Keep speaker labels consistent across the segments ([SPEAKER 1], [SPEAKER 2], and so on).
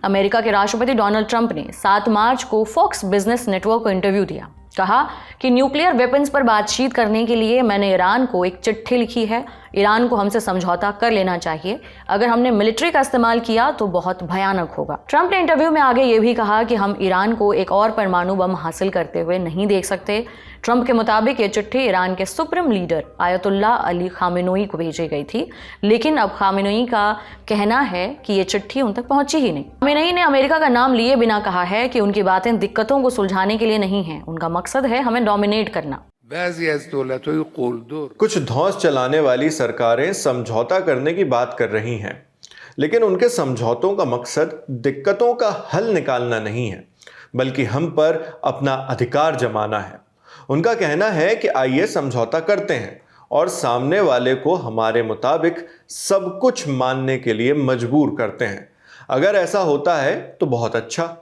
[SPEAKER 1] America के राष्ट्रपति Donald Trump ने 7 मार्च को फॉक्स बिजनेस नेटवर्क को इंटरव्यू दिया। कहा कि न्यूक्लियर वेपन्स पर बातचीत करने के लिए मैंने ईरान को एक चिट्ठी लिखी है। ईरान को हमसे समझौता कर लेना चाहिए। अगर हमने मिलिट्री का इस्तेमाल किया तो बहुत भयानक होगा। ट्रंप ने इंटरव्यू में आगे ये भी कहा कि हम ईरान को एक और परमाणु बम हासिल करते हुए नहीं देख सकते। ट्रंप के मुताबिक ये चिट्ठी ईरान के supreme leader Ayatollah Ali Khamenei को भेजी गई थी, लेकिन अब खामेनेई का कहना है कि ये चिट्ठी उन तक पहुंची ही नहीं। खामेनेई ने अमेरिका का नाम लिए बिना कहा है कि उनकी बातें दिक्कतों को सुलझाने के लिए नहीं हैं। उनका मकसद है हमें डोमिनेट करना।
[SPEAKER 2] कुछ धौंस चलाने वाली सरकारें समझौता करने की बात कर रही हैं, लेकिन उनके समझौतों का मकसद दिक्कतों का हल निकालना नहीं है, बल्कि हम पर अपना अधिकार जमाना है। उनका कहना है कि आइए समझौता करते हैं और सामने वाले को हमारे मुताबिक सब कुछ मानने के लिए मजबूर करते हैं। अगर ऐसा होता है तो बहुत अच्छा,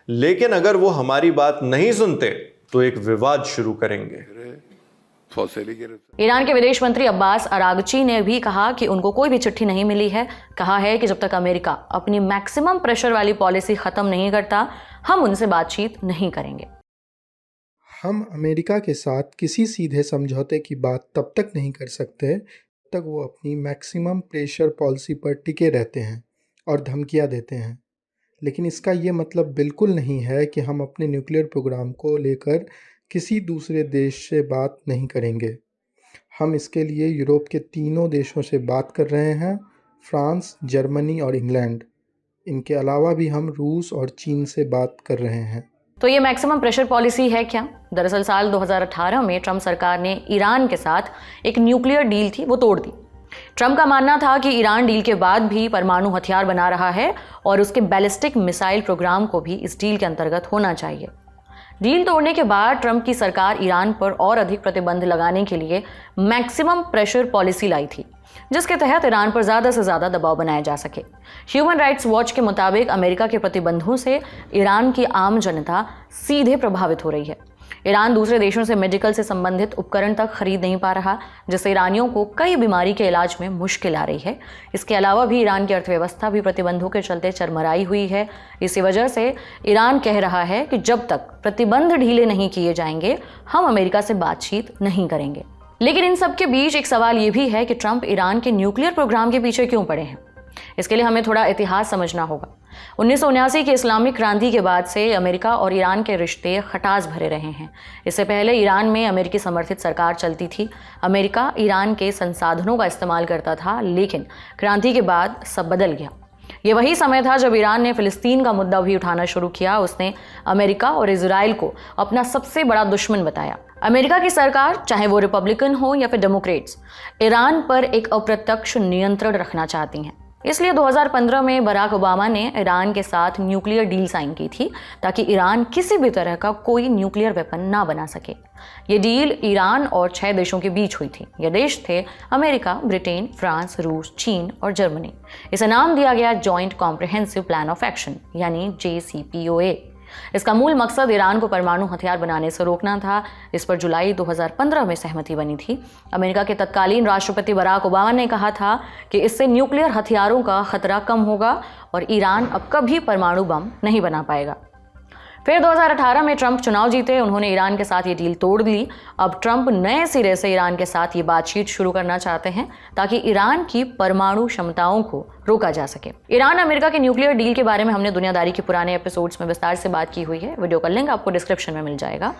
[SPEAKER 2] लेकिन अगर वो हमारी बात नहीं सुनते तो एक विवाद शुरू करेंगे।
[SPEAKER 1] ईरान के विदेश मंत्री अब्बास अरागची ने भी कहा कि उनको कोई भी चिट्ठी नहीं मिली है। कहा है कि जब तक अमेरिका अपनी मैक्सिमम प्रेशर वाली पॉलिसी खत्म नहीं करता, हम उनसे बातचीत नहीं करेंगे।
[SPEAKER 3] हम अमेरिका के साथ किसी सीधे समझौते की बात तब तक नहीं कर सकते तक वो अपनी मैक्सिमम प्रेशर पॉलिसी पर टिके रहते हैं और धमकियां देते हैं। लेकिन इसका ये मतलब बिल्कुल नहीं है कि हम अपने न्यूक्लियर प्रोग्राम को लेकर किसी दूसरे देश से बात नहीं करेंगे। हम इसके लिए यूरोप के 3 देशों से बात कर रहे हैं, फ्रांस, जर्मनी और इंग्लैंड। इनके अलावा भी हम रूस और चीन से बात कर रहे हैं।
[SPEAKER 1] तो ये मैक्सिमम प्रेशर पॉलिसी है क्या? दरअसल साल 2018 में ट्रंप सरकार ने ईरान के साथ एक न्यूक्लियर डील थी, वो तोड़ दी। ट्रंप का मानना था कि ईरान डील के बाद भी परमाणु हथियार बना रहा है और उसके बैलिस्टिक मिसाइल प्रोग्राम को भी इस डील के अंतर्गत होना चाहिए। डील तोड़ने के बाद ट्रंप की सरकार ईरान पर और अधिक प्रतिबंध लगाने के लिए मैक्सिमम प्रेशर पॉलिसी लाई थी, जिसके तहत ईरान पर ज़्यादा से ज़्यादा दबाव बनाया जा सके। ह्यूमन राइट्स वॉच के मुताबिक अमेरिका के प्रतिबंधों से ईरान की आम जनता सीधे प्रभावित हो रही है। ईरान दूसरे देशों से मेडिकल से संबंधित उपकरण तक खरीद नहीं पा रहा, जिससे ईरानियों को कई बीमारी के इलाज में मुश्किल आ रही है। इसके अलावा भी ईरान की अर्थव्यवस्था भी प्रतिबंधों के चलते चरमराई हुई है। इसी वजह से ईरान कह रहा है कि जब तक प्रतिबंध ढीले नहीं किए जाएंगे, हम अमेरिका से बातचीत नहीं करेंगे। लेकिन इन सब के बीच एक सवाल ये भी है कि ट्रंप ईरान के न्यूक्लियर प्रोग्राम के पीछे क्यों पड़े हैं। इसके लिए हमें थोड़ा इतिहास समझना होगा। 1979 की इस्लामिक क्रांति के बाद से अमेरिका और ईरान के रिश्ते खटास भरे रहे हैं। इससे पहले ईरान में अमेरिकी समर्थित सरकार चलती थी। अमेरिका ईरान के संसाधनों का इस्तेमाल करता था, लेकिन क्रांति के बाद सब बदल गया। ये वही समय था जब ईरान ने फिलिस्तीन का मुद्दा भी उठाना शुरू किया। उसने अमेरिका और इजराइल को अपना सबसे बड़ा दुश्मन बताया। अमेरिका की सरकार, चाहे वो रिपब्लिकन हो या फिर डेमोक्रेट्स, ईरान पर एक अप्रत्यक्ष नियंत्रण रखना चाहती हैं। इसलिए 2015 में बराक ओबामा ने ईरान के साथ न्यूक्लियर डील साइन की थी, ताकि ईरान किसी भी तरह का कोई न्यूक्लियर वेपन ना बना सके। ये डील ईरान और 6 देशों के बीच हुई थी। ये देश थे अमेरिका, ब्रिटेन, फ्रांस, रूस, चीन और जर्मनी। इसे नाम दिया गया joint comprehensive plan of action, यानी JCPOA। इसका मूल मकसद ईरान को परमाणु हथियार बनाने से रोकना था। इस पर जुलाई 2015 में सहमति बनी थी। अमेरिका के तत्कालीन राष्ट्रपति बराक ओबामा ने कहा था कि इससे न्यूक्लियर हथियारों का खतरा कम होगा और ईरान अब कभी परमाणु बम नहीं बना पाएगा। फिर 2018 में ट्रंप चुनाव जीते। उन्होंने ईरान के साथ ये डील तोड़ दी। अब ट्रंप नए सिरे से ईरान के साथ ये बातचीत शुरू करना चाहते हैं, ताकि ईरान की परमाणु क्षमताओं को रोका जा सके। ईरान अमेरिका के न्यूक्लियर डील के बारे में हमने दुनियादारी के पुराने एपिसोड्स में विस्तार से बात की हुई है। वीडियो का लिंक आपको डिस्क्रिप्शन में मिल जाएगा।